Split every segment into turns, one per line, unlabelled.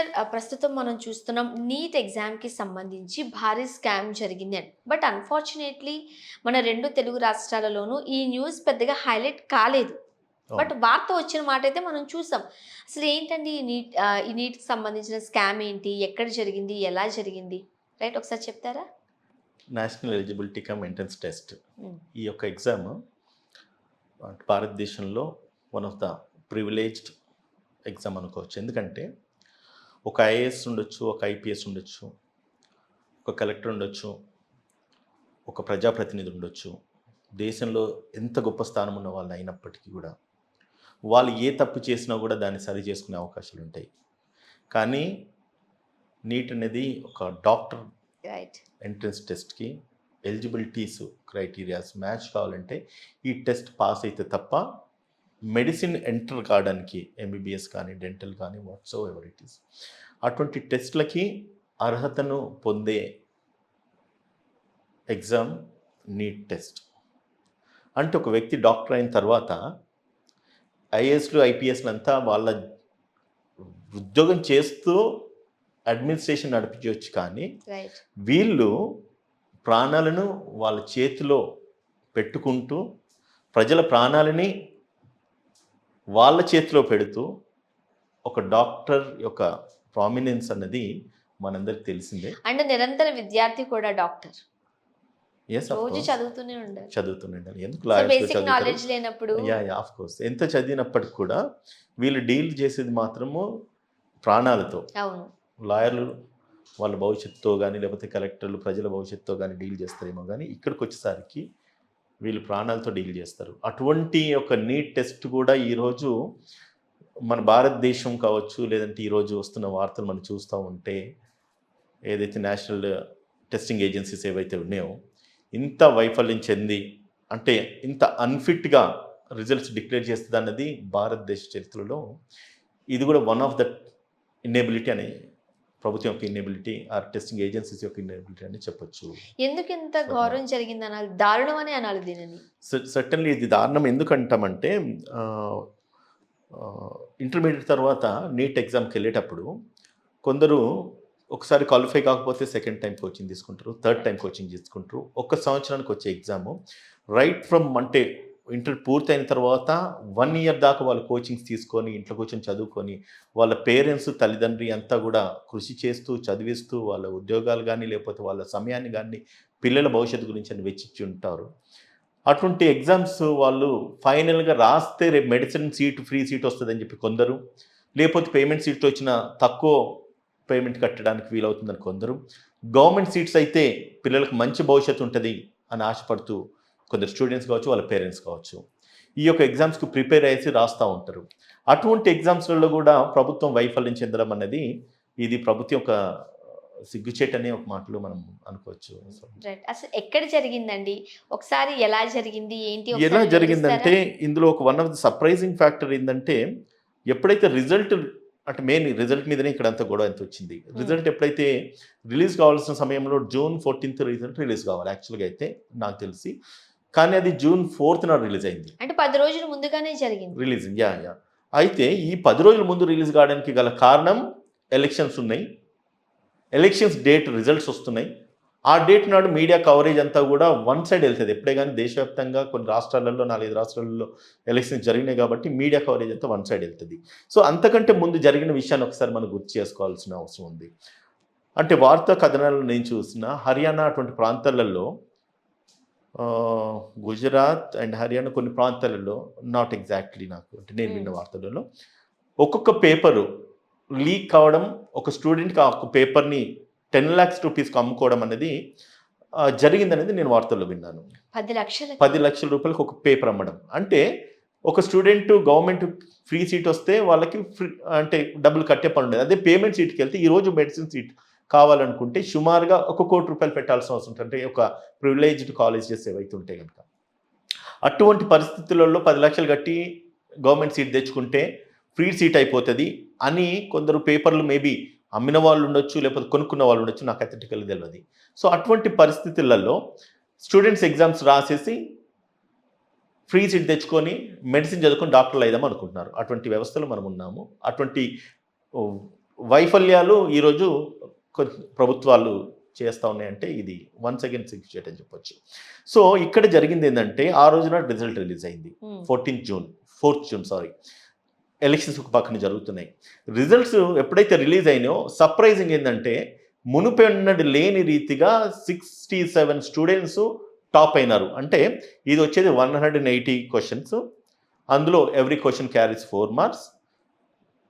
Sir ప్రస్తుతం మనం చూస్తున్నాం నీట్ ఎగ్జామ్‌కి సంబంధించి భారీ స్కామ్ జరిగింది అని. బట్ అన్‌ఫార్చునేట్‌లీ మన 2 తెలుగు రాష్ట్రాలలోనూ ఈ న్యూస్ పెద్దగా హైలైట్ కాలేదు. బట్
అవును.
వార్త వచ్చిన మాటైతే మనం చూసాం. అసలు ఏంటండి ఈ నీట్‌కి సంబంధించిన స్కామ్ ఏంటి? ఎక్కడ జరిగింది? ఎలా జరిగింది? రైట్ ఒకసారి చెప్తారా?
National eligibility cum entrance test.
హ్మ్.
ఈ యొక్క ఎగ్జామ్ భారతదేశంలో one of the privileged exam అనుకోవచ్చు. ఎందుకంటే ఒక ఐఏఎస్ ఉండొచ్చు, ఒక ఐపీఎస్ ఉండొచ్చు, ఒక కలెక్టర్ ఉండొచ్చు, ఒక ప్రజాప్రతినిధి ఉండొచ్చు. దేశంలో ఎంత గొప్ప స్థానం ఉన్న వాళ్ళు అయినప్పటికీ కూడా వాళ్ళు ఏ తప్పు చేసినా కూడా దాన్ని సరి చేసుకునే అవకాశాలు ఉంటాయి. కానీ నీట్ అనేది ఒక డాక్టర్
రైట్.
ఎంట్రన్స్ టెస్ట్‌కి ఎలిజిబిలిటీస్ క్రైటీరియాస్ మ్యాచ్ కావాలంటే ఈ టెస్ట్ పాస్ అయితే తప్ప మెడిసిన్ ఎంటర్ కావడానికి ఎంబీబీఎస్ కానీ, డెంటల్ కానీ వాట్సోఎవర్ ఇట్ ఈస్. అటువంటి టెస్ట్‌లకి అర్హతను పొందే ఎగ్జామ్ నీట్ టెస్ట్. అంటే ఒక వ్యక్తి డాక్టర్ అయిన తర్వాత ఐఏఎస్‌లు, ఐపీఎస్‌లంతా వాళ్ళ ఉద్యోగం చేస్తూ అడ్మినిస్ట్రేషన్ నడిపించొచ్చు కానీ
రైట్.
వీళ్ళు ప్రాణాలను వాళ్ళ చేతిలో పెట్టుకుంటూ ప్రజల ప్రాణాలని వాళ్ళ చేతిలో పెడుతూ ఒక డాక్టర్ యొక్క ప్రామినెన్స్ అన్నది మనందరికి తెలిసిందే.
అండ్ నిరంతర విద్యార్థి కూడా డాక్టర్.
ఎస్ ఆఫ్
రోజు
కోర్స్.
చదువుతూనే ఉండాలి.
చదువుతూనే ఉండాలి. ఎందుకు
సో
లాయర్స్‌గా
బేసిక్
చదువుతారు.
నాలెడ్జ్ లేనప్పుడు
ఆఫ్ కోర్స్. ఎంత చదివినప్పటికి కూడా వీళ్ళు డీల్ చేసేది మాత్రము ప్రాణాలతో.
అవును.
లాయర్లు వాళ్ళ భవిష్యత్తుతో గానీ, లేకపోతే కలెక్టర్లు ప్రజల భవిష్యత్తుతో గానీ డీల్ చేస్తారేమో గానీ, ఇక్కడికొచ్చేసరికి వీళ్ళు ప్రాణాలతో డీల్ చేస్తారు. అటువంటి ఒక నీట్ టెస్ట్ కూడా ఈరోజు మన భారతదేశం కావచ్చు, లేదంటే ఈరోజు వస్తున్న వార్తలు మనం చూస్తూ ఉంటే, ఏదైతే నేషనల్ టెస్టింగ్ ఏజెన్సీస్ ఏవైతే ఉన్నాయో, ఇంత వైఫల్యం చెంది, అంటే ఇంత అన్‌ఫిట్‌గా రిజల్ట్స్ డిక్లేర్ చేస్తదన్నది భారతదేశ చరిత్రలో ఇది కూడా వన్ ఆఫ్ ద ఇన్‌ఎబిలిటీ అని ప్రభుత్వం యొక్క ఇన్‌ఎబిలిటీ ఆర్ టెస్టింగ్ ఏజెన్సీస్ యొక్క ఇన్‌ఎబిలిటీ అని చెప్పొచ్చు.
ఎందుకు ఇంత ఘోరం జరిగిందనాలి? దారుణం అనే అనాలి దీనిని.
సర్టన్‌లీ ఇది దారుణం ఎందుకంటామంటే ఆహ్, ఇంటర్మీడియేట్ తర్వాత నీట్ ఎగ్జామ్‌కెళ్ళేటప్పుడు కొందరు ఒకసారి క్వాలిఫై కాకపోతే సెకండ్ టైమ్ కోచింగ్ తీసుకుంటారు. థర్డ్ టైమ్ కోచింగ్ తీసుకుంటారు. ఒక్క సంవత్సరానికి వచ్చే ఎగ్జాము రైట్ ఫ్రమ్ అంటే ఇంటర్ పూర్తయిన తర్వాత 1 ఇయర్ దాకా వాళ్ళు కోచింగ్స్ తీసుకొని ఇంట్లో కూర్చొని చదువుకొని వాళ్ళ పేరెంట్స్, తల్లిదండ్రి అంతా కూడా కృషి చేస్తూ, చదివిస్తూ వాళ్ళ ఉద్యోగాలు గానీ, లేకపోతే వాళ్ళ సమయాన్ని గానీ, పిల్లల భవిష్యత్తు గురించి అని వెచ్చించి ఉంటారు. అటువంటి ఎగ్జామ్స్ వాళ్ళు ఫైనల్‌గా రాస్తే రేపు మెడిసిన్ సీట్ ఫ్రీ సీట్ వస్తదని చెప్పి కొందరు, లేకపోతే పేమెంట్ సీట్ వచ్చిన తక్కువ పేమెంట్ కట్టడానికి వీలవుతుందని కొందరు, గవర్నమెంట్ సీట్స్ అయితే పిల్లలకు మంచి భవిష్యత్తు ఉంటది అని ఆశపడుతూ కొందరు స్టూడెంట్స్ కావచ్చు, వాళ్ళ పేరెంట్స్ కావచ్చు. ఈ యొక్క ఎగ్జామ్స్‌కి ప్రిపేర్ అయ్యేసి రాస్తా ఉంటారు. అటువంటి ఎగ్జామ్స్‌లలో కూడా ప్రభుత్వం వైఫల్యం చెందడం అన్నది ఇది ప్రభుత్వం యొక్క సిగ్గుచేటనే ఒక మాటలో మనం అనుకోవచ్చు.
రైట్. అసలు ఎక్కడ జరిగిందండి? ఒకసారి ఎలా జరిగింది? ఏంటి
ఎలా
ఒకసారి
జరిగిందంటే,
వివరిస్తారా?
ఇందులో ఒక one of the surprising factor ఏందంటే, ఎప్పుడైతే రిజల్ట్ అంటే మెయిన్ రిజల్ట్ మీదనే ఇక్కడంతా గొడవ అంతా వచ్చింది.
హ్మ్.
రిజల్ట్ ఎప్పుడైతే రిలీజ్ కావాల్సిన సమయంలో జూన్ 14థ్ రిజల్ట్ రిలీజ్ కావాలి యాక్చువల్‌గా అయితే నాకు తెలిసి. కానీ అది జూన్ 4థ్ నాడు రిలీజ్ అయింది.
అంటే 10 రోజులు ముందుగానే జరిగింది.
Release yeah! అయితే ఈ 10 రోజుల ముందు రిలీజ్ కావడానికి గల కారణం ఎలక్షన్స్ ఉన్నాయి. ఎలక్షన్స్ డేట్ రిజల్ట్స్ వస్తున్నాయి. ఆ డేట్ నాడు మీడియా కవరేజ్ అంతా కూడా వన్ సైడ్ ఎళ్తది. ఎప్పుడే గాని దేశవ్యాప్తంగా కొన్ని రాష్ట్రాలలో 4, 5 రాష్ట్రాలలో ఎలక్షన్స్ జరిగినాయి కాబట్టి మీడియా కవరేజ్ అంతా వన్ సైడ్ ఎళ్తది. సో, అంతకంటే ముందు జరిగిన విషయాన్ని ఒకసారి మనం గుర్తు చేసుకోవాల్సిన అవసరం ఉంది. అంటే వార్తా కథనాలను నేను చూసిన హర్యానా అటువంటి ప్రాంతాలలో ఆహ్, గుజరాత్ అండ్ హర్యానా కొన్ని ప్రాంతాలలో నాట్ ఎగ్జాక్ట్‌లీ నాకు అంటే నేను విన్న
హ్మ్.
వార్తలలో ఒక్కొక్క పేపరు లీక్ కావడం, ఒక స్టూడెంట్‌కి ఆ ఒక్క పేపర్‌ని 10,00,000 రూపీస్‌కి అమ్ముకోవడం అనేది జరిగిందనేది నేను వార్తల్లో విన్నాను.
10,00,000కి
10,00,000 రూపాయలకి ఒక పేపర్ అమ్మడం. అంటే ఒక స్టూడెంట్ గవర్నమెంట్ ఫ్రీ సీట్ వస్తే వాళ్ళకి అంటే డబ్బులు కట్టే పని ఉండేది. అదే పేమెంట్ సీట్‌కెళ్తే ఈరోజు మెడిసిన్ సీట్ కావాలనుకుంటే సుమారుగా ఒక ₹1,00,00,000 పెట్టాల్సిన అవసరం ఉంటుంది. అంటే ఒక ప్రివిలేజ్డ్ కాలేజెస్ ఏవైతే ఉంటే గనక. అటువంటి పరిస్థితులలో 10,00,000 కట్టి గవర్నమెంట్ సీట్ తెచ్చుకుంటే ఫ్రీ సీట్ అయిపోతది అని కొందరు పేపర్‌లు మేబీ అమ్మిన వాళ్ళు ఉండొచ్చు, లేకపోతే కొనుక్కున్న వాళ్ళు ఉండొచ్చు. నాకు అథెంటికల్‌గా తెలవది. సో, అటువంటి పరిస్థితులలో స్టూడెంట్స్ ఎగ్జామ్స్ రాసేసి ఫ్రీ సీట్ తెచ్చుకొని మెడిసిన్ చదువుకొని డాక్టర్లు అయిదాం అనుకుంటున్నారు. అటువంటి వ్యవస్థలో మనం ఉన్నాము. అటువంటి వైఫల్యాలు ఈరోజు ప్రభుత్వాలు చేస్తూ ఉన్నాయంటే ఇది వన్స్ అగైన్ సిగ్నిఫికెంట్ అని చెప్పొచ్చు. సో ఇక్కడ జరిగింది ఏంటంటే ఆ రోజున రిజల్ట్ రిలీజ్ అయింది 4th జూన్ ఎలక్షన్స్ ఒక పక్కన జరుగుతున్నాయి. రిజల్ట్స్ ఎప్పుడైతే రిలీజ్ అయినాయో సర్ప్రైజింగ్ ఏంటంటే మునుపెన్నడు లేని రీతిగా 67 స్టూడెంట్స్ టాప్ అయినారు. అంటే ఇది వచ్చేది 180 క్వశ్చన్స్, అందులో every question carries 4 marks,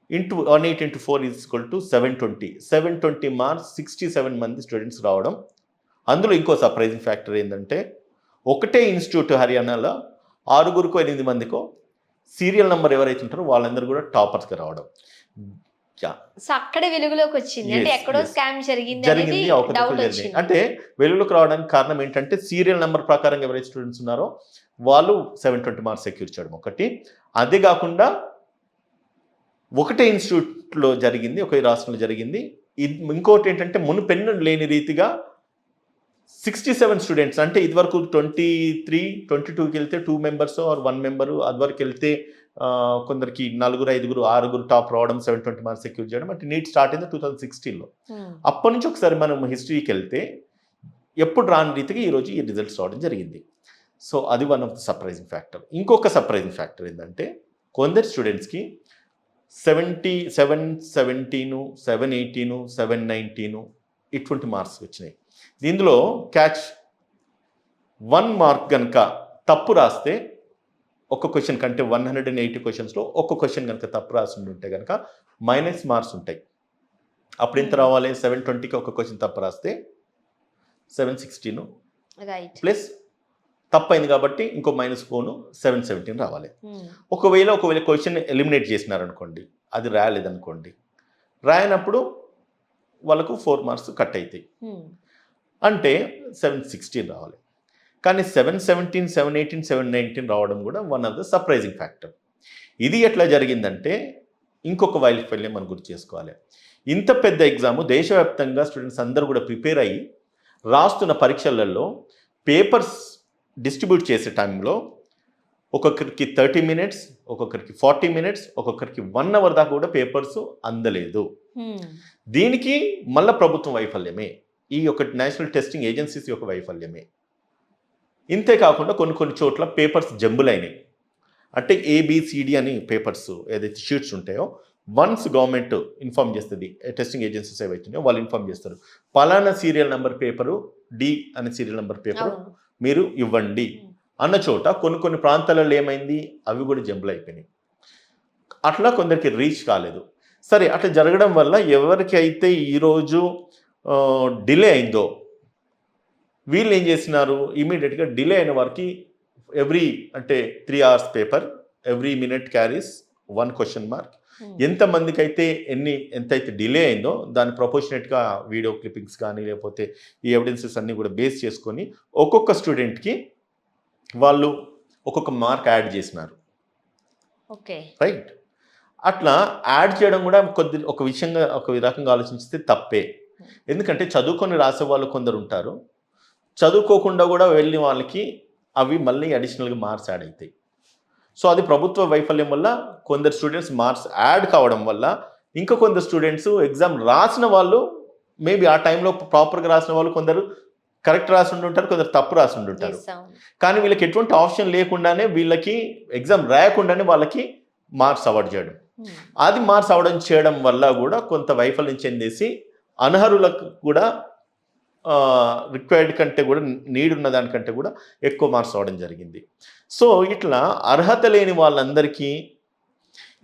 into 180 into 4 is equal to 720 marks 67 మంది స్టూడెంట్స్ రావడం. అందులో ఇంకో సర్ప్రైజింగ్ ఫ్యాక్టర్ ఏంటంటే ఒకటే ఇన్స్టిట్యూట్ హర్యానాలో 8 మందికో సీరియల్ నెంబర్ ఎవరైతే ఉంటారో వాళ్ళందరూ కూడా టాపర్స్గా రావడం.
సో అక్కడే వెలుగులోకి వచ్చింది, అంటే ఎక్కడో స్కామ్ జరిగింది డౌట్ వచ్చింది.
అంటే వెలుగులోకి రావడానికి కారణం ఏంటంటే సీరియల్ నెంబర్ ప్రకారం ఎవరైతే స్టూడెంట్స్ ఉన్నారో వాళ్ళు 720 మార్క్స్ సెక్యూర్ చేయడం ఒకటి. అదే కాకుండా ఒకటే ఇన్స్టిట్యూట్లో జరిగింది, ఒకే రాష్ట్రంలో జరిగింది. ఇంకోటి ఏంటంటే మునుపెన్నడు లేని రీతిగా 67 స్టూడెంట్స్, అంటే ఇదివరకు 22కి వెళ్తే 2 మెంబర్స్ ఆర్ 1 మెంబరు, అదివరకు వెళ్తే కొందరికి 4, 5, 6 టాప్ రావడం, 720 మార్క్స్ సెక్యూర్ చేయడం. అంటే నీట్ స్టార్ట్ అయింది 2016లో. అప్పటి నుంచి ఒకసారి మనం హిస్టరీకి వెళ్తే ఎప్పుడు రాని రీతిగా ఈరోజు ఈ రిజల్ట్స్ రావడం జరిగింది. సో అది one of the surprising factor. ఇంకొక సర్ప్రైజింగ్ ఫ్యాక్టర్ ఏంటంటే కొందరు స్టూడెంట్స్కి 717, 718, 719 ఇటువంటి మార్క్స్ వచ్చినాయి. దీనిలో క్యాచ్ 1 మార్క్ కనుక తప్పు రాస్తే ఒక క్వశ్చన్ కంటే 180 క్వశ్చన్స్లో ఒక క్వశ్చన్ కనుక తప్పు రాసి ఉంటే కనుక మైనస్ మార్క్స్ ఉంటాయి. అప్పుడు ఎంత రావాలి? 720కి ఒక క్వశ్చన్ తప్పు రాస్తే 716 ప్లస్ తప్పైంది కాబట్టి ఇంకో -4 717 రావాలి. ఒకవేళ క్వశ్చన్ ఎలిమినేట్ చేసినారనుకోండి, అది రాలేదనుకోండి, రాయనప్పుడు వాళ్ళకు 4 మార్క్స్ కట్ అవుతాయి, అంటే 716 రావాలి. కానీ 717, 718, 719 రావడం కూడా one of the surprising factor. ఇది ఎట్లా జరిగిందంటే ఇంకొక వైఫల్యం మనం గుర్తు చేసుకోవాలి. ఇంత పెద్ద ఎగ్జామ్ దేశవ్యాప్తంగా స్టూడెంట్స్ అందరూ కూడా ప్రిపేర్ అయ్యి రాస్తున్న పరీక్షలలో పేపర్స్ డిస్ట్రిబ్యూట్ చేసే టైంలో ఒక్కొక్కరికి 30 మినిట్స్, ఒక్కొక్కరికి 40 మినిట్స్, ఒక్కొక్కరికి 1 అవర్ దాకా కూడా పేపర్స్ అందలేదు. దీనికి మళ్ళీ ప్రభుత్వం వైఫల్యమే, ఈ యొక్క నేషనల్ టెస్టింగ్ ఏజెన్సీస్ యొక్క వైఫల్యమే. ఇంతే కాకుండా కొన్ని చోట్ల పేపర్స్ జంబులైనాయి. అంటే ABCD అని పేపర్స్ ఏదైతే షీట్స్ ఉంటాయో వన్స్ గవర్నమెంట్ ఇన్ఫార్మ్ చేస్తుంది, టెస్టింగ్ ఏజెన్సీస్ ఏవైతున్నాయో వాళ్ళు ఇన్ఫార్మ్ చేస్తారు, పలానా సీరియల్ నెంబర్ పేపరు D అనే సీరియల్ నెంబర్ పేపరు మీరు ఇవ్వండి అన్న చోట కొన్ని ప్రాంతాలలో ఏమైంది, అవి కూడా జంబులు అయిపోయినాయి. అట్లా కొందరికి రీచ్ కాలేదు. సరే, అట్లా జరగడం వల్ల ఎవరికి అయితే ఈరోజు డిలే అయిందో వీళ్ళు ఏం చేసినారు, ఇమీడియట్గా డిలే అయిన వారికి అంటే 3 hours paper, every minute carries 1 question mark. ఎంతమందికి అయితే ఎంతైతే డిలే అయిందో దాని ప్రపోర్షనేట్గా వీడియో క్లిప్పింగ్స్ కానీ లేకపోతే ఈ ఎవిడెన్సెస్ అన్నీ కూడా బేస్ చేసుకొని ఒక్కొక్క స్టూడెంట్కి వాళ్ళు ఒక్కొక్క మార్క్ యాడ్ చేసినారు.
Okay,
right. అట్లా యాడ్ చేయడం కూడా ఒక రకంగా ఆలోచిస్తే తప్పే. ఎందుకంటే చదువుకొని రాసే వాళ్ళు కొందరు ఉంటారు, చదువుకోకుండా కూడా వెళ్ళిన వాళ్ళకి అవి మళ్ళీ అడిషనల్గా మార్క్స్ యాడ్ అవుతాయి. సో అది ప్రభుత్వ వైఫల్యం వల్ల కొందరు స్టూడెంట్స్ మార్క్స్ యాడ్ కావడం వల్ల ఇంకా కొందరు స్టూడెంట్స్ ఎగ్జామ్ రాసిన వాళ్ళు మేబీ ఆ టైంలో ప్రాపర్గా రాసిన వాళ్ళు కొందరు కరెక్ట్ రాసి ఉంటుంటారు, కొందరు తప్పు రాసి ఉంటుంటారు. కానీ వీళ్ళకి ఎటువంటి ఆప్షన్ లేకుండానే వీళ్ళకి ఎగ్జామ్ రాయకుండానే వాళ్ళకి మార్క్స్ అవార్డ్ చేయడం, అది మార్క్స్ అవార్డ్ చేయడం వల్ల కూడా కొంత వైఫల్యం చెందేసి అనర్హులకు కూడా రిక్వైర్డ్ కంటే కూడా నీడ్ ఉన్న దానికంటే కూడా ఎక్కువ మార్క్స్ రావడం జరిగింది. సో ఇట్లా అర్హత లేని వాళ్ళందరికీ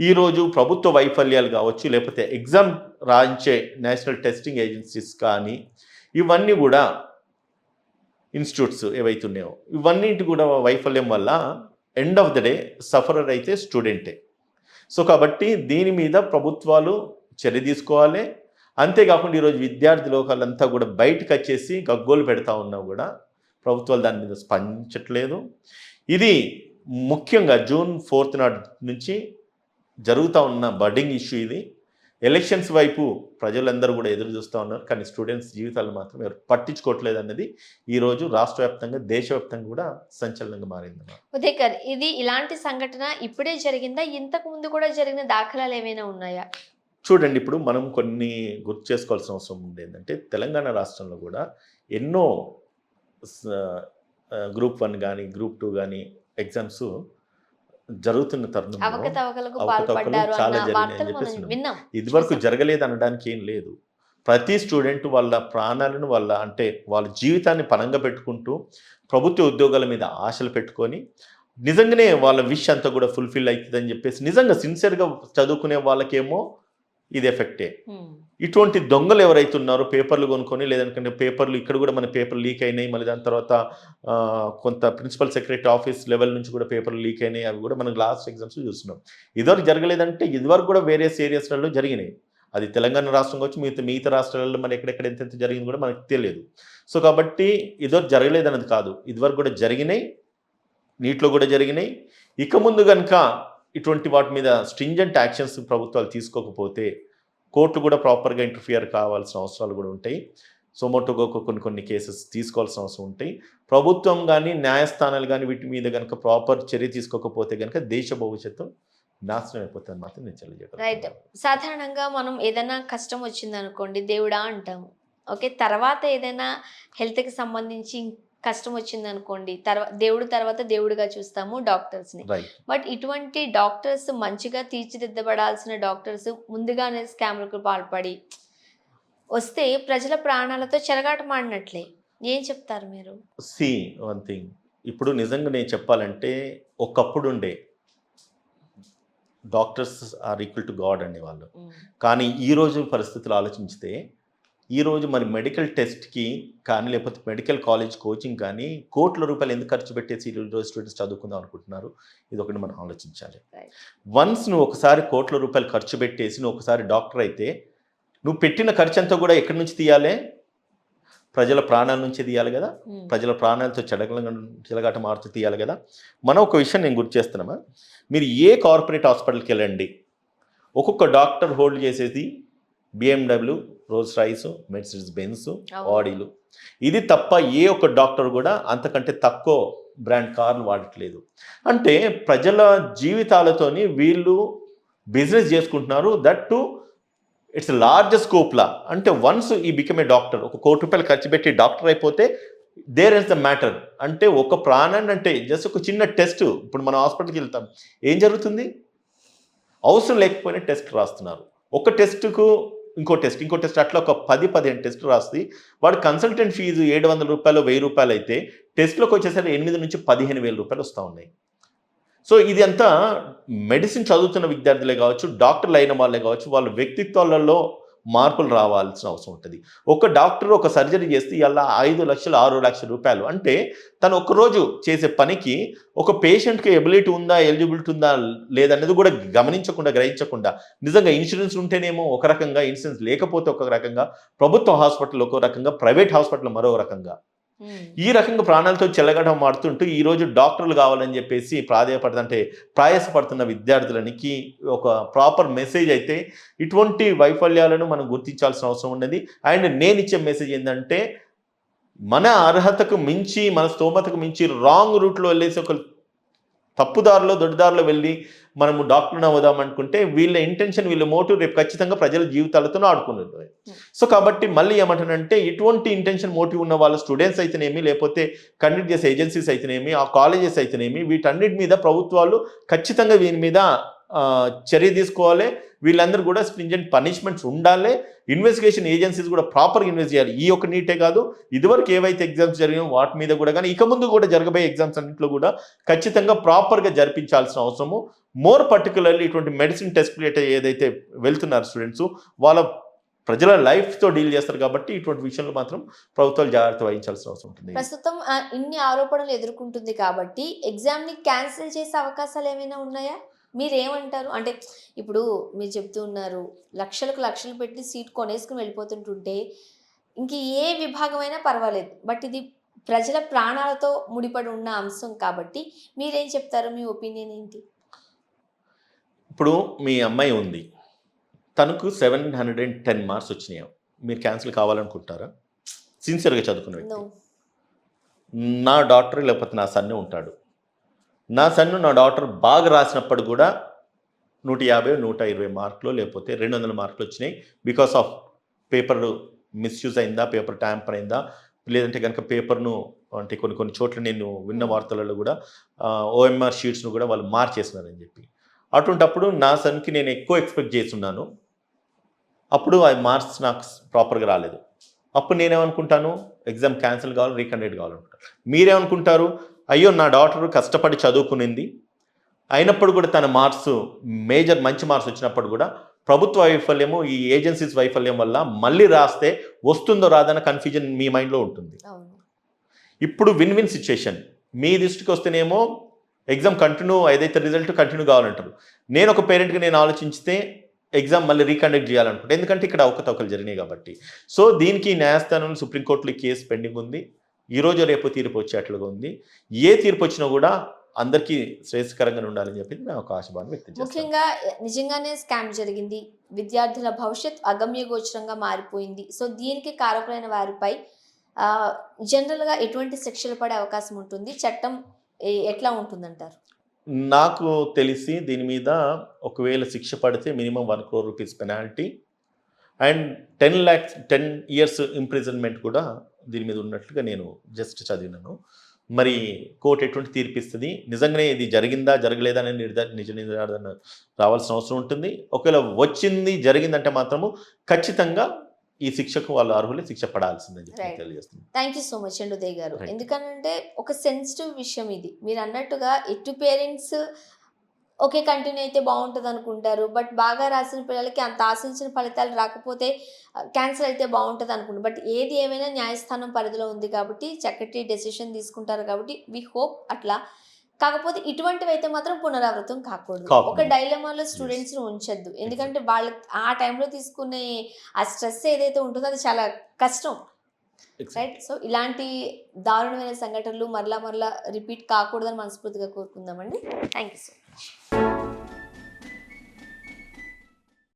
ఈరోజు ప్రభుత్వ వైఫల్యాలు కావచ్చు, లేకపోతే ఎగ్జామ్ రాయించే నేషనల్ టెస్టింగ్ ఏజెన్సీస్ కానీ ఇవన్నీ కూడా ఇన్స్టిట్యూట్స్ ఏవైతున్నాయో ఇవన్నింటి కూడా వైఫల్యం వల్ల end of the day sufferer అయితే స్టూడెంటే. సో కాబట్టి దీని మీద ప్రభుత్వాలు చర్య తీసుకోవాలి. అంతేకాకుండా ఈరోజు విద్యార్థి లోకాలంతా కూడా బయటకు వచ్చేసి గగ్గోలు పెడతా ఉన్నా కూడా ప్రభుత్వాలు దాని మీద స్పందించట్లేదు. ఇది ముఖ్యంగా June 4th నాటి నుంచి జరుగుతూ ఉన్న బడ్డింగ్ ఇష్యూ. ఇది ఎలక్షన్స్ వైపు ప్రజలందరూ కూడా ఎదురు చూస్తూ ఉన్నారు, కానీ స్టూడెంట్స్ జీవితాలు మాత్రం ఎవరు పట్టించుకోవట్లేదు అన్నది ఈరోజు రాష్ట్ర వ్యాప్తంగా దేశవ్యాప్తంగా కూడా సంచలనంగా మారింది.
ఉదయకర్, ఇది ఇలాంటి సంఘటన ఇప్పుడే జరిగిందా, ఇంతకు ముందు కూడా జరిగిన దాఖలాలు ఏమైనా ఉన్నాయా?
చూడండి ఇప్పుడు మనం కొన్ని గుర్తు చేసుకోవాల్సిన అవసరం ఉంది ఏంటంటే తెలంగాణ రాష్ట్రంలో కూడా ఎన్నో గ్రూప్ 1 కానీ గ్రూప్ 2 కానీ ఎగ్జామ్స్ జరుగుతున్న తరుణంలో
అవకతవకలకు
అవకతవకలు
పాల్పడ్డారు
చాలా
అన్న
జరిగినాయని
వార్తలు
చెప్పేసి
మనం
ఉన్నాం.
విన్నాం,
ఇదివరకు
చూసాం.
జరగలేదు అనడానికి ఏం లేదు. ప్రతి స్టూడెంట్ వాళ్ళ ప్రాణాలను అంటే వాళ్ళ జీవితాన్ని పణంగా పెట్టుకుంటూ ప్రభుత్వ ఉద్యోగాల మీద ఆశలు పెట్టుకొని నిజంగానే వాళ్ళ విష్ అంతా కూడా ఫుల్ఫిల్ అవుతుందని చెప్పేసి నిజంగా సిన్సియర్గా చదువుకునే వాళ్ళకేమో ఇది ఎఫెక్టే.
ఉమ్.
ఇటువంటి దొంగలు ఎవరైతే ఉన్నారో పేపర్లు కొనుక్కొని లేదంటే పేపర్లు ఇక్కడ కూడా మన పేపర్లు లీక్ అయినాయి, మళ్ళీ దాని తర్వాత కొంత ప్రిన్సిపల్ సెక్రటరీ ఆఫీస్ లెవెల్ నుంచి కూడా పేపర్లు లీక్ అయినాయి, అవి కూడా మనం లాస్ట్ ఎగ్జామ్స్ చూస్తున్నాం. ఇదివరకు జరగలేదంటే ఇదివరకు కూడా వేరియస్ ఏరియాస్లలో జరిగినాయి. అది తెలంగాణ రాష్ట్రం కావచ్చు, మిగతా రాష్ట్రాలలో మరి ఎక్కడెక్కడ ఎంతెంత జరిగింది కూడా మనకు తెలియదు. సో కాబట్టి ఇదివరకు జరగలేదు అన్నది కాదు, ఇదివరకు కూడా జరిగినాయి, నీటిలో కూడా జరిగినాయి. ఇక ముందు కనుక ఇటువంటి వాటి మీద స్ట్రింజెంట్ యాక్షన్స్ ప్రభుత్వాలు తీసుకోకపోతే కోర్టు కూడా ప్రాపర్గా ఇంటర్ఫియర్ కావాల్సిన అవసరాలు కూడా ఉంటాయి. సోమోటోగా కొన్ని కేసెస్ తీసుకోవాల్సిన అవసరం ఉంటాయి. ప్రభుత్వం కానీ న్యాయస్థానాలు కానీ వీటి మీద కనుక ప్రాపర్ చర్య తీసుకోకపోతే కనుక దేశ భవిష్యత్తు నాశనం అయిపోతుంది మాత్రం నేను
రైట్.
తెలియజేయగలను.
సాధారణంగా మనం ఏదైనా కష్టం వచ్చిందనుకోండి దేవుడా అంటాము. ఓకే, తర్వాత ఏదైనా హెల్త్కి సంబంధించి కష్టం వచ్చిందనుకోండి దేవుడు తర్వాత దేవుడిగా చూస్తాము డాక్టర్స్ని.
రైట్.
బట్ ఇటువంటి డాక్టర్స్ మంచిగా తీర్చిదిద్దబడాల్సిన డాక్టర్స్ ముందుగానే స్కామ్లకు పాల్పడి వస్తే ప్రజల ప్రాణాలతో చెలగాటమాడినట్లే. ఏం చెప్తారు మీరు?
సి వన్ థింగ్, ఇప్పుడు నిజంగా నేను చెప్పాలంటే ఒకప్పుడు ఉండే doctors are equal to god అనేవాళ్ళు. కానీ ఈరోజు పరిస్థితులు ఆలోచించితే ఈరోజు మరి మెడికల్ టెస్ట్కి కానీ లేకపోతే మెడికల్ కాలేజ్ కోచింగ్ కానీ కోట్ల రూపాయలు ఎందుకు ఖర్చు పెట్టేసి ఈరోజు స్టూడెంట్స్ చదువుకుందాం అనుకుంటున్నారు? ఇది ఒకటి మనం ఆలోచించాలి. వన్స్ నువ్వు ఒకసారి కోట్ల రూపాయలు ఖర్చు పెట్టేసి నువ్వు ఒకసారి డాక్టర్ అయితే నువ్వు పెట్టిన ఖర్చు అంతా కూడా ఎక్కడి నుంచి తీయాలి? ప్రజల ప్రాణాల నుంచి తీయాలి కదా. ప్రజల ప్రాణాలతో చెలగాట మారుతూ తీయాలి కదా. మనం ఒక విషయం నేను గుర్తు చేస్తున్నామా, మీరు ఏ కార్పొరేట్ హాస్పిటల్కి వెళ్ళండి, ఒక్కొక్క డాక్టర్ హోల్డ్ చేసేది BMW, Rolls Royce, Mercedes Benz, ఆడీలు. ఇది తప్ప ఏ ఒక్క డాక్టర్ కూడా అంతకంటే తక్కువ బ్రాండ్ కార్లు వాడట్లేదు. అంటే ప్రజల జీవితాలతోని వీళ్ళు బిజినెస్ చేసుకుంటున్నారు. దట్ టు ఇట్స్ లార్జ్ స్కోప్లా. అంటే వన్స్ ఈ బికమ్ ఏ డాక్టర్, ఒక ₹1,00,00,000 ఖర్చు పెట్టి డాక్టర్ అయిపోతే దేర్ ఇస్ ద మ్యాటర్. అంటే ఒక ప్రాణాన్ని అంటే జస్ట్ ఒక చిన్న టెస్ట్. ఇప్పుడు మనం హాస్పిటల్కి వెళ్తాం, ఏం జరుగుతుంది? అవసరం లేకపోయినా టెస్ట్ రాస్తున్నారు. ఒక టెస్ట్కు ఇంకో టెస్ట్ అట్లా ఒక 10-15 టెస్టులు రాసి వాడు కన్సల్టెంట్ ఫీజు ₹700, ₹1,000 అయితే టెస్ట్లోకి వచ్చేసరికి ₹8,000 నుంచి ₹15,000 వస్తూ ఉన్నాయి. సో ఇది అంతా మెడిసిన్ చదువుతున్న విద్యార్థులే కావచ్చు, డాక్టర్లు అయిన వాళ్ళే కావచ్చు, వాళ్ళ వ్యక్తిత్వాలలో మార్పులు రావాల్సిన అవసరం ఉంటుంది. ఒక డాక్టర్ ఒక సర్జరీ చేస్తే ఇలా 5 లక్షలు, 6 లక్షల రూపాయలు. అంటే తను ఒక్కరోజు చేసే పనికి ఒక పేషెంట్కి ఎబిలిటీ ఉందా, ఎలిజిబిలిటీ ఉందా లేదనేది కూడా గమనించకుండా, గ్రహించకుండా, నిజంగా ఇన్సూరెన్స్ ఉంటేనేమో ఒక రకంగా, ఇన్సూరెన్స్ లేకపోతే ఒక రకంగా, ప్రభుత్వ హాస్పిటల్ ఒక రకంగా, ప్రైవేట్ హాస్పిటల్ మరో రకంగా, ఈ రకంగా ప్రాణాలతో చెలగడం మాడుతుంటూ ఈరోజు డాక్టర్లు కావాలని చెప్పేసి ప్రయాసపడుతున్న విద్యార్థులకి ఒక ప్రాపర్ మెసేజ్ అయితే ఇటువంటి వైఫల్యాలను మనం గుర్తించాల్సిన అవసరం ఉన్నది. అండ్ నేను ఇచ్చే మెసేజ్ ఏంటంటే మన అర్హతకు మించి, మన స్తోమతకు మించి రాంగ్ రూట్లో వెళ్ళేసి ఒక తప్పుదారిలో, దొడ్డిదారిలో వెళ్ళి మనము డాక్టర్ని అవుదాం అనుకుంటే వీళ్ళ ఇంటెన్షన్, వీళ్ళ మోటివ్ రేపు ఖచ్చితంగా ప్రజల జీవితాలతో ఆడుకున్నది. సో కాబట్టి మళ్ళీ ఏమంటానంటే ఇటువంటి ఇంటెన్షన్, మోటివ్ ఉన్న వాళ్ళ స్టూడెంట్స్ అయితేనేమి, లేకపోతే కండక్ట్ చేసే ఏజెన్సీస్ అయితేనేమి, ఆ కాలేజెస్ అయితేనేమి, వీటన్నిటి మీద ప్రభుత్వాలు ఖచ్చితంగా వీని మీద చర్య తీసుకోవాలి. వీళ్ళందరూ కూడా స్ట్రింజెంట్ పనిష్మెంట్స్ ఉండాలి. ఇన్వెస్టిగేషన్ ఏజెన్సీస్ కూడా ప్రాపర్గా ఇన్వెస్ట్ చేయాలి. ఈ ఒక నీటే కాదు, ఇదివరకు ఏవైతే ఎగ్జామ్స్ జరిగాయో వాటి మీద కూడా, కానీ ఇక ముందు కూడా జరగబోయే ఎగ్జామ్స్ అన్నింటిలో కూడా ఖచ్చితంగా ప్రాపర్గా జరిపించాల్సిన అవసరము. మోర్ పర్టికులర్లీ ఇటువంటి మెడిసిన్ టెస్ట్ ఏదైతే వెళ్తున్నారు స్టూడెంట్స్, వాళ్ళ ప్రజల లైఫ్తో డీల్ చేస్తారు కాబట్టి ఇటువంటి విషయంలో మాత్రం ప్రభుత్వాలు జాగ్రత్త వహించాల్సిన అవసరం ఉంటుంది.
ప్రస్తుతం ఇన్ని ఆరోపణలు ఎదుర్కొంటుంది కాబట్టి ఎగ్జామ్ని క్యాన్సిల్ చేసే అవకాశాలు ఏమైనా ఉన్నాయా? మీరేమంటారు? అంటే ఇప్పుడు మీరు చెప్తూ ఉన్నారు లక్షలు పెట్టి సీట్ కొనేసుకుని వెళ్ళిపోతుంటుంటే ఇంక ఏ విభాగమైనా పర్వాలేదు, బట్ ఇది ప్రజల ప్రాణాలతో ముడిపడి ఉన్న అంశం కాబట్టి మీరేం చెప్తారు? మీ ఒపీనియన్ ఏంటి?
ఇప్పుడు మీ అమ్మాయి ఉంది, తనకు 710 మార్క్స్ వచ్చినాయి, మీరు క్యాన్సిల్ కావాలనుకుంటారా? సిన్సియర్గా చదువుకునే వ్యక్తి. నా డాక్టర్ లేకపోతే నా సన్నే ఉంటాడు, నా సన్ను నా డాక్టర్ బాగా రాసినప్పుడు కూడా 150, 120 మార్కులు లేకపోతే 200 మార్కులు వచ్చినాయి. బికాస్ ఆఫ్ పేపర్ మిస్యూజ్ అయిందా, పేపర్ ట్యాంపర్ అయిందా, లేదంటే కనుక పేపర్ను అంటే కొన్ని చోట్ల నేను విన్న వార్తలలో కూడా ఓఎంఆర్ షీట్స్ను కూడా వాళ్ళు మార్చేసినారని చెప్పి. అటువంటప్పుడు నా సన్కి నేను ఎక్కువ ఎక్స్పెక్ట్ చేస్తున్నాను. అప్పుడు ఆ మార్క్స్ నాకు ప్రాపర్గా రాలేదు. అప్పుడు నేనేమనుకుంటాను, ఎగ్జామ్ క్యాన్సిల్ కావాలి, రీకండక్ట్ కావాలనుకుంటాను. మీరేమనుకుంటారు, అయ్యో నా డాటర్ కష్టపడి చదువుకునింది, అయినప్పుడు కూడా తన మార్క్స్ మంచి మార్క్స్ వచ్చినప్పుడు కూడా ప్రభుత్వ వైఫల్యము, ఈ ఏజెన్సీస్ వైఫల్యం వల్ల మళ్ళీ రాస్తే వస్తుందో రాదన్న కన్ఫ్యూజన్ మీ మైండ్లో ఉంటుంది.
అవును.
ఇప్పుడు విన్ విన్ సిచ్యుయేషన్. మీ దృష్టికి వస్తేనేమో ఎగ్జామ్ కంటిన్యూ, ఏదైతే రిజల్ట్ కంటిన్యూ కావాలంటారు. నేను ఒక పేరెంట్గా నేను ఆలోచిస్తే ఎగ్జామ్ మళ్ళీ రీకండక్ట్ చేయాలనుకుంటే, ఎందుకంటే ఇక్కడ అవకతవకలు జరిగినాయి కాబట్టి. సో దీనికి న్యాయస్థానంలో సుప్రీంకోర్టులో ఈ కేసు పెండింగ్ ఉంది. ఈరోజు రేపు తీర్పు వచ్చేట్లుగా ఉంది. ఏ తీర్పు వచ్చినా కూడా అందరికీ శ్రేయస్కరంగా ఉండాలని చెప్పి నేను ఒక ఆశాభావం వ్యక్తం చేస్తాను.
ముఖ్యంగా నిజంగానే స్కామ్ జరిగింది, విద్యార్థుల భవిష్యత్ అగమ్య గోచరంగా మారిపోయింది. సో దీనికి కారకులైన వారిపై జనరల్గా ఎటువంటి శిక్షలు పడే అవకాశం ఉంటుంది, చట్టం ఎట్లా ఉంటుందంటారు?
నాకు తెలిసి దీని మీద ఒకవేళ శిక్ష పడితే minimum 1 crore rupees penalty and 10 years imprisonment కూడా దీని మీద ఉన్నట్లుగా నేను జస్ట్ చదివినాను. మరి కోర్టు ఎటువంటి తీర్పు ఇస్తుంది, నిజంగానే ఇది జరిగిందా జరగలేదా అనే నిజ నిర్ధారణ రావాల్సిన అవసరం ఉంటుంది. ఒకవేళ వచ్చింది జరిగిందంటే మాత్రము ఖచ్చితంగా ఈ శిక్షకు వాళ్ళు అర్హులే, శిక్ష పడాల్సిందని చెప్పి
Right.
తెలియజేస్తుంది.
థ్యాంక్ యూ సో మచ్ అండి ఉదయ్ గారు.
Right.
ఎందుకంటే ఒక సెన్సిటివ్ విషయం ఇది. మీరు అన్నట్టుగా ఎటు పేరెంట్స్ ఓకే కంటిన్యూ అయితే బాగుంటుంది అనుకుంటారు, బట్ బాగా రాసిన పిల్లలకి అంత ఆశించిన ఫలితాలు రాకపోతే క్యాన్సిల్ అయితే బాగుంటుంది అనుకుంటారు. బట్ ఏది ఏమైనా న్యాయస్థానం పరిధిలో ఉంది కాబట్టి చక్కటి డెసిషన్ తీసుకుంటారు కాబట్టి వి హోప్ అట్లా. కాకపోతే ఇటువంటివి అయితే మాత్రం పునరావృతం కాకూడదు. ఒక డైలమాలో స్టూడెంట్స్ని ఉంచొద్దు, ఎందుకంటే వాళ్ళు ఆ టైంలో తీసుకునే ఆ స్ట్రెస్ ఏదైతే ఉంటుందో అది చాలా కష్టం, రైట్? సో ఇలాంటి దారుణమైన సంఘటనలు మరలా రిపీట్ కాకూడదని మనస్ఫూర్తిగా కోరుకుందామండి. Thank you so much.